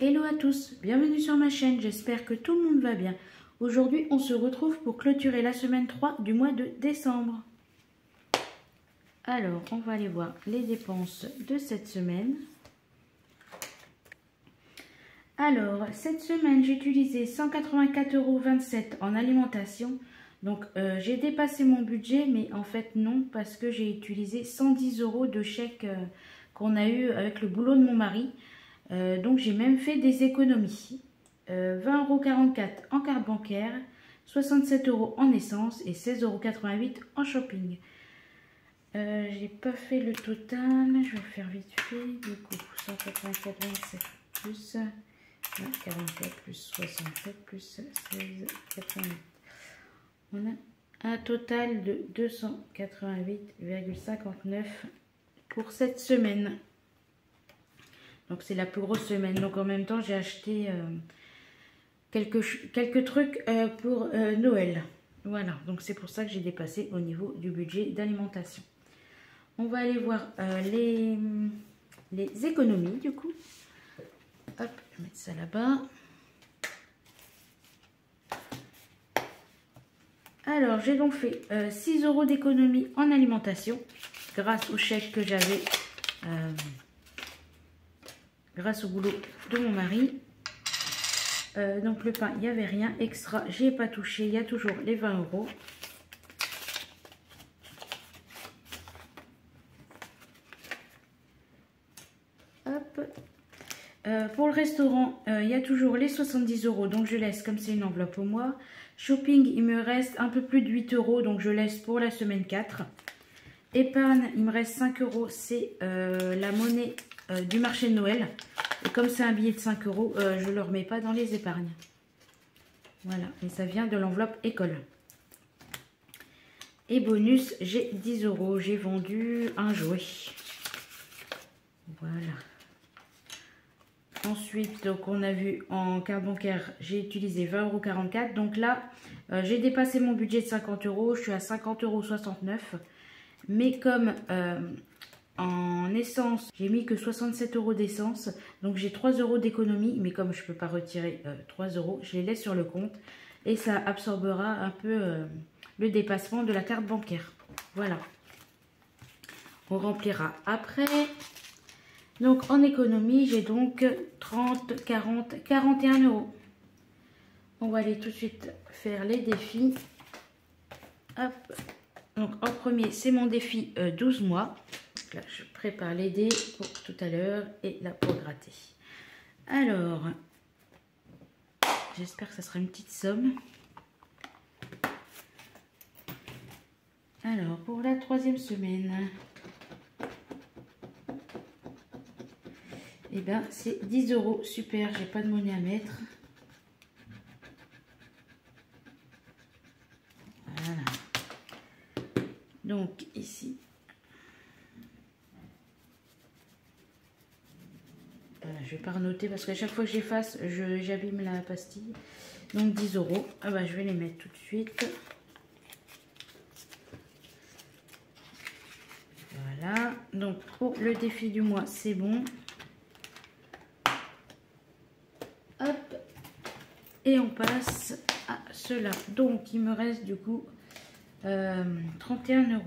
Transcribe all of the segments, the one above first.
Hello à tous, bienvenue sur ma chaîne, j'espère que tout le monde va bien. Aujourd'hui, on se retrouve pour clôturer la semaine 3 du mois de décembre. Alors, on va aller voir les dépenses de cette semaine. Alors, cette semaine, j'ai utilisé 184,27 € en alimentation. Donc, j'ai dépassé mon budget, mais en fait, non, parce que j'ai utilisé 110 € de chèque qu'on a eu avec le boulot de mon mari. Donc, j'ai même fait des économies. 20,44 € en carte bancaire, 67 € en essence et 16,88 € en shopping. J'ai pas fait le total, je vais le faire vite fait. Du coup, 184,27 plus 44 plus 67 plus 16,88. On a un total de 288,59 pour cette semaine. Donc c'est la plus grosse semaine. Donc en même temps, j'ai acheté quelques trucs pour Noël. Voilà, donc c'est pour ça que j'ai dépassé au niveau du budget d'alimentation. On va aller voir les économies du coup. Hop, je vais mettre ça là-bas. Alors, j'ai donc fait 6 € d'économie en alimentation grâce au chèque que j'avais grâce au boulot de mon mari. Donc le pain, il n'y avait rien extra, j'y ai pas touché, il y a toujours les 20 €. Hop. Pour le restaurant, il y a toujours les 70 €, donc je laisse comme c'est une enveloppe au mois. Shopping, il me reste un peu plus de 8 €, donc je laisse pour la semaine 4. Épargne, il me reste 5 €, c'est la monnaie du marché de Noël. Et comme c'est un billet de 5 €, je ne le remets pas dans les épargnes. Voilà, et ça vient de l'enveloppe école. Et bonus, j'ai 10 €, j'ai vendu un jouet. Voilà. Ensuite, donc on a vu en carte bancaire, j'ai utilisé 20,44 €. Donc là, j'ai dépassé mon budget de 50 €. Je suis à 50,69 €. Mais comme en essence, j'ai mis que 67 € d'essence. Donc j'ai 3 € d'économie. Mais comme je ne peux pas retirer 3 €, je les laisse sur le compte. Et ça absorbera un peu le dépassement de la carte bancaire. Voilà. On remplira après. Donc en économie, j'ai donc 30, 40, 41 €. On va aller tout de suite faire les défis. Hop. Donc en premier, c'est mon défi 12 mois. Donc là, je prépare les dés pour tout à l'heure et là pour gratter. Alors, j'espère que ça sera une petite somme. Alors, pour la 3e semaine. Et bien, c'est 10 €. Super, j'ai pas de monnaie à mettre. Voilà. Donc, ici. Voilà, je vais pas renoter parce qu'à chaque fois que j'efface, j'abîme la pastille. Donc, 10 €. Ah bah, je vais les mettre tout de suite. Voilà. Donc, pour le défi du mois, c'est bon. Hop, et on passe à cela. Donc, il me reste du coup 31 €.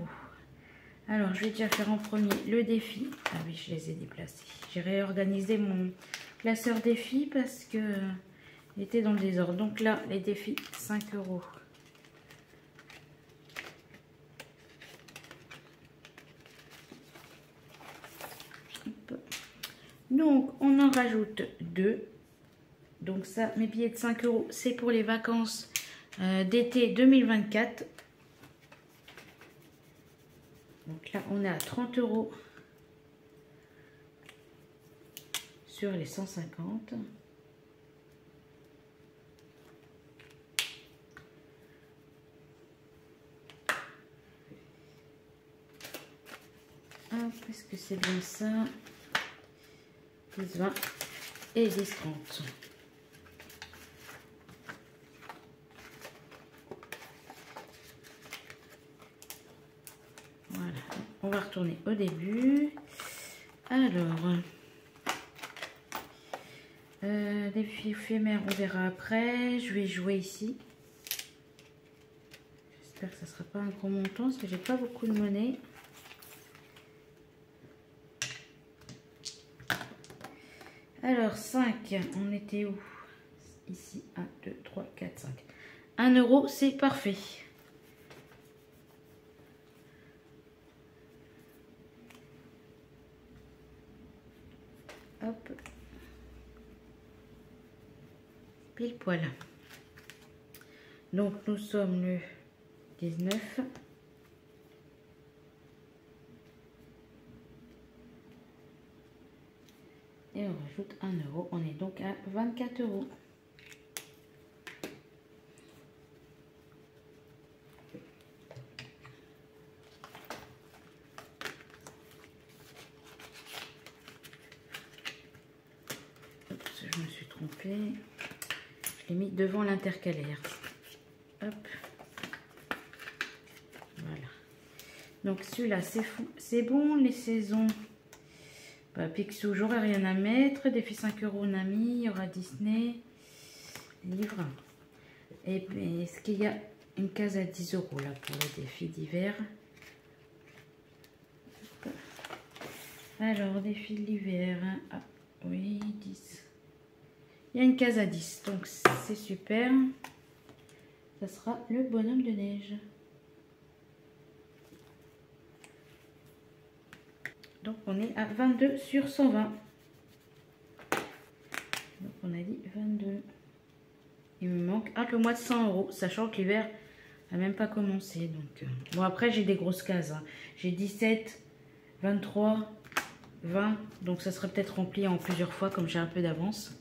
Alors, je vais déjà faire en premier le défi. Ah oui, je les ai déplacés. J'ai réorganisé mon classeur défi parce que il était dans le désordre. Donc là, les défis, 5 €. Hop. Donc, on en rajoute 2. Donc ça, mes billets de 5 €, c'est pour les vacances d'été 2024. Donc là, on est à 30 € sur les 150. Hop, est-ce que c'est bien ça? 10, 20 et 10, 30. Voilà, on va retourner au début. Alors, Défi éphémère, on verra après. Je vais jouer ici. J'espère que ça ne sera pas un gros montant parce que j'ai pas beaucoup de monnaie. Alors 5, on était où? Ici, 1, 2, 3, 4, 5. 1 euro, c'est parfait. Hop. Pile poil. Donc nous sommes le 19. Et on rajoute 1 euro. On est donc à 24 euros. Oups, je me suis trompée. Je l'ai mis devant l'intercalaire. Hop. Voilà. Donc celui-là, c'est fou. C'est bon, les saisons. Bah, Picsou, j'aurai rien à mettre. Défi 5 euros, Nami. Il y aura Disney. Livre. Et puis, est-ce qu'il y a une case à 10 euros là pour le défi d'hiver? Alors, défi de l'hiver. Ah, oui, 10. Il y a une case à 10. Donc, c'est super. Ça sera le bonhomme de neige. Donc, on est à 22 sur 120. Donc, on a dit 22. Il me manque un peu moins de 100 euros, sachant que l'hiver n'a même pas commencé. Donc, bon, après, j'ai des grosses cases. Hein. J'ai 17, 23, 20. Donc, ça serait peut-être rempli en plusieurs fois, comme j'ai un peu d'avance.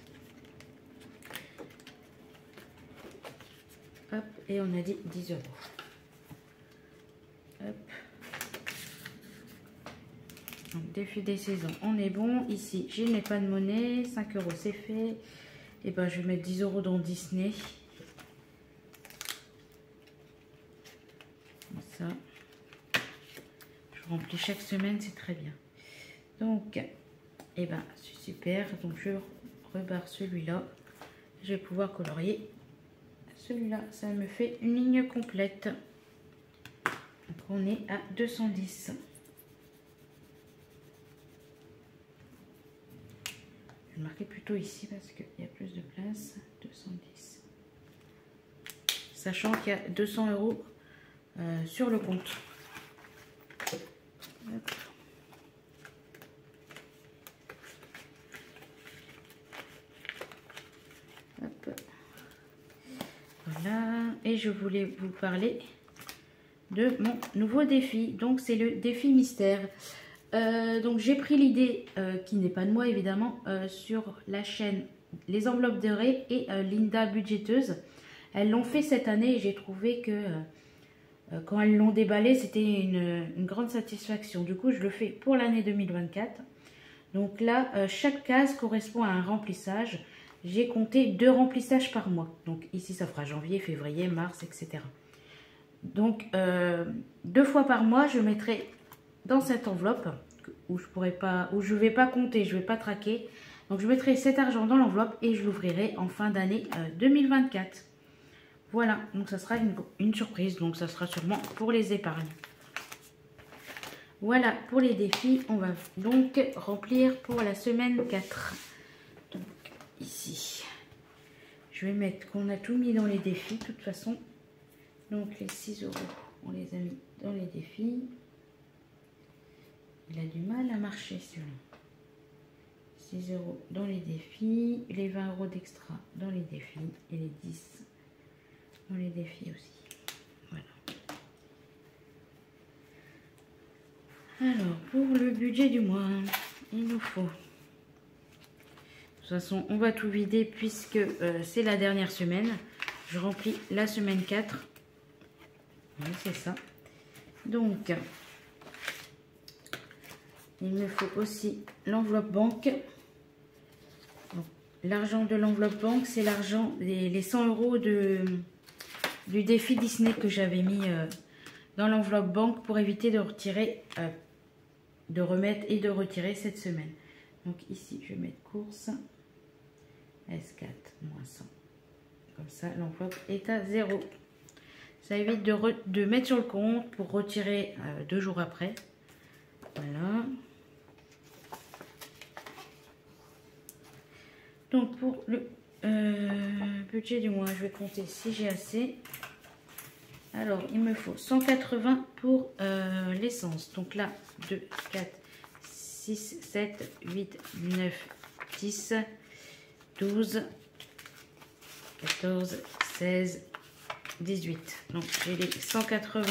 Hop, et on a dit 10 euros. Hop. Donc, défi des saisons, on est bon. Ici, je n'ai pas de monnaie. 5 euros, c'est fait. Et ben, je vais mettre 10 euros dans Disney. Comme ça. Je remplis chaque semaine, c'est très bien. Donc, et ben, c'est super. Donc, je rebarre celui-là. Je vais pouvoir colorier celui-là. Ça me fait une ligne complète. Donc, on est à 210. Je vais marquer plutôt ici parce qu'il y a plus de place. 210. Sachant qu'il y a 200 euros sur le compte. Hop. Hop. Voilà. Et je voulais vous parler de mon nouveau défi. Donc c'est le défi mystère. Donc j'ai pris l'idée, qui n'est pas de moi évidemment, sur la chaîne Les Enveloppes de Ré et Linda Budgéteuse. Elles l'ont fait cette année et j'ai trouvé que quand elles l'ont déballé, c'était une grande satisfaction. Du coup, je le fais pour l'année 2024. Donc là, chaque case correspond à un remplissage. J'ai compté 2 remplissages par mois. Donc ici, ça fera janvier, février, mars, etc. Donc 2 fois par mois, je mettrai dans cette enveloppe où je vais pas compter, je vais pas traquer. Donc je mettrai cet argent dans l'enveloppe et je l'ouvrirai en fin d'année 2024. Voilà, donc ça sera une surprise, donc ça sera sûrement pour les épargnes. Voilà pour les défis, on va donc remplir pour la semaine 4. Donc ici, je vais mettre qu'on a tout mis dans les défis de toute façon. Donc les 6 euros, on les a mis dans les défis. Il a du mal à marcher celui-là. 6 euros dans les défis, les 20 euros d'extra dans les défis et les 10 dans les défis aussi. Voilà. Alors, pour le budget du mois, il nous faut... De toute façon, on va tout vider puisque c'est la dernière semaine. Je remplis la semaine 4. Oui, c'est ça. Donc... il me faut aussi l'enveloppe banque. L'argent de l'enveloppe banque, c'est l'argent, les 100 euros du défi Disney que j'avais mis dans l'enveloppe banque pour éviter de retirer, de remettre et de retirer cette semaine. Donc ici, je vais mettre course. S4 moins 100. Comme ça, l'enveloppe est à 0. Ça évite de mettre sur le compte pour retirer 2 jours après. Voilà. Donc pour le budget du mois, je vais compter si j'ai assez. Alors, il me faut 180 pour l'essence. Donc là, 2, 4, 6, 7, 8, 9, 10, 12, 14, 16, 18. Donc, j'ai les 180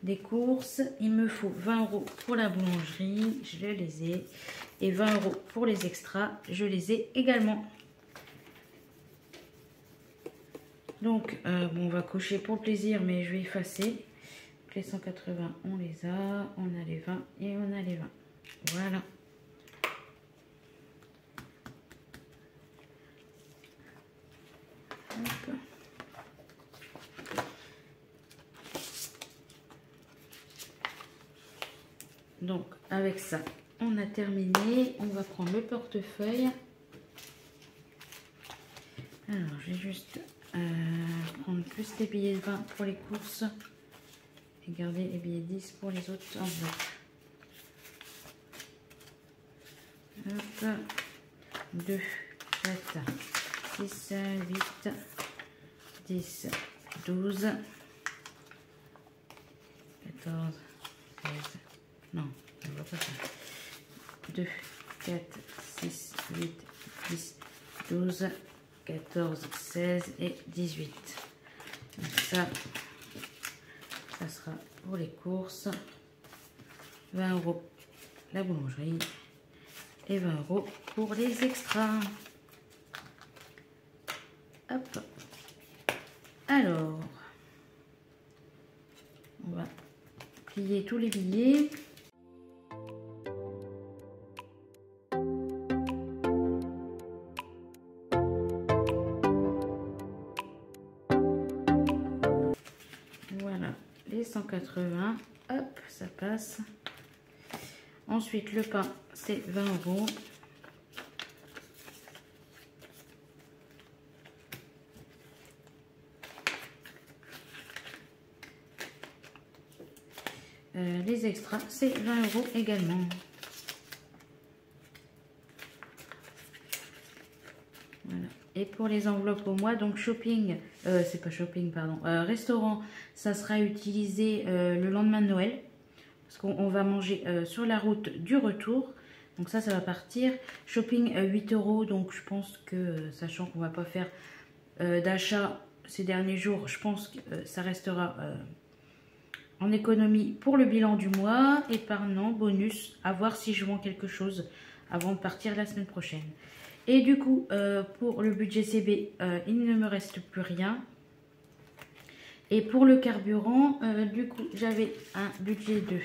des courses. Il me faut 20 € pour la boulangerie. Je les ai. Et 20 € pour les extras. Je les ai également. Donc, bon, on va cocher pour le plaisir, mais je vais effacer. Les 180, on les a. On a les 20 et on a les 20. Voilà. Hop. Donc, avec ça, on a terminé. On va prendre le portefeuille. Alors, je vais juste prendre plus les billets de 20 pour les courses et garder les billets 10 pour les autres enveloppes. Hop. 2, 4, 6, 8, 10, 12, 14, 16, non, on va pas faire. 2, 4, 6, 8, 10, 12, 14, 16 et 18. Donc ça sera pour les courses. 20 € la boulangerie et 20 € pour les extras. Hop. Alors, on va plier tous les billets. Voilà, les 180, hop, ça passe. Ensuite, le pain, c'est 20 €. Les extras, c'est 20 € également. Voilà. Et pour les enveloppes au mois, donc shopping, c'est pas shopping, pardon, restaurant, ça sera utilisé le lendemain de Noël. Parce qu'on va manger sur la route du retour. Donc ça va partir. Shopping 8 €. Donc je pense que, sachant qu'on va pas faire d'achat ces derniers jours, je pense que ça restera en économie pour le bilan du mois. Et par an, bonus, à voir si je vends quelque chose avant de partir la semaine prochaine. Et du coup, pour le budget CB, il ne me reste plus rien. Et pour le carburant, du coup, j'avais un budget de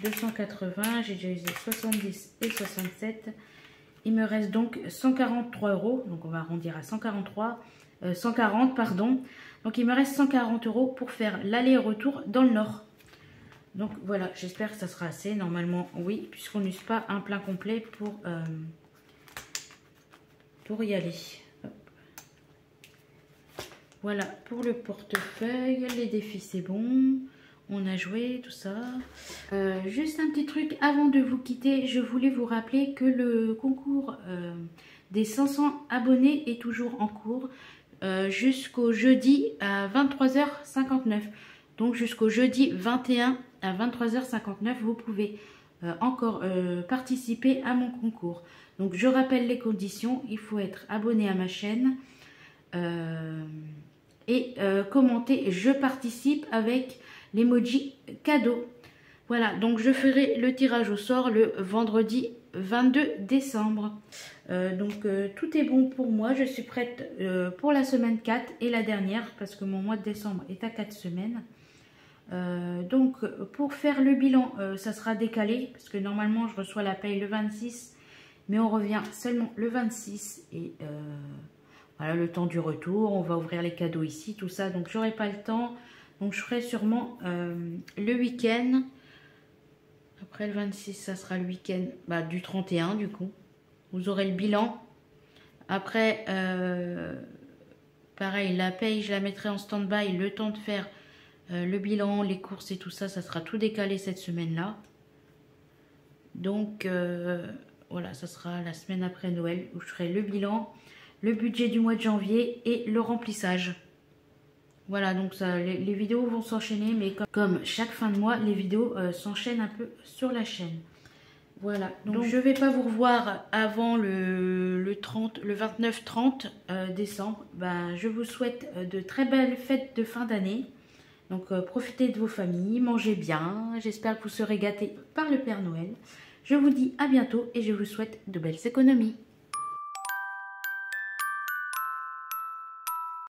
280. J'ai déjà usé 70 et 67. Il me reste donc 143 €. Donc, on va arrondir à 140, pardon. Donc, il me reste 140 € pour faire l'aller-retour dans le nord. Donc, voilà. J'espère que ça sera assez. Normalement, oui, puisqu'on n'use pas un plein complet pour y aller. Hop. Voilà pour le portefeuille. Les défis, c'est bon. On a joué, tout ça. Juste un petit truc avant de vous quitter. Je voulais vous rappeler que le concours des 500 abonnés est toujours en cours. Jusqu'au jeudi à 23h59. Donc jusqu'au jeudi 21 à 23h59, vous pouvez encore participer à mon concours. Donc je rappelle les conditions. Il faut être abonné à ma chaîne. Et commenter je participe avec l'emoji cadeau. Voilà, donc je ferai le tirage au sort le vendredi 22 décembre. Donc tout est bon pour moi. Je suis prête pour la semaine 4 et la dernière parce que mon mois de décembre est à 4 semaines. Donc pour faire le bilan, ça sera décalé parce que normalement je reçois la paye le 26, mais on revient seulement le 26 et voilà, le temps du retour. On va ouvrir les cadeaux ici, tout ça, donc j'aurai pas le temps. Donc je ferai sûrement le week-end. Après le 26, ça sera le week-end du 31 du coup. Vous aurez le bilan Après, pareil, la paye, je la mettrai en stand-by le temps de faire le bilan, les courses et tout ça. Ça sera tout décalé cette semaine-là. Donc, voilà, ça sera la semaine après Noël où je ferai le bilan, le budget du mois de janvier et le remplissage. Voilà, donc ça, les vidéos vont s'enchaîner, mais comme chaque fin de mois, les vidéos s'enchaînent un peu sur la chaîne. Voilà, donc je ne vais pas vous revoir avant le 29-30 décembre. Ben, je vous souhaite de très belles fêtes de fin d'année. Donc profitez de vos familles, mangez bien. J'espère que vous serez gâtés par le Père Noël. Je vous dis à bientôt et je vous souhaite de belles économies.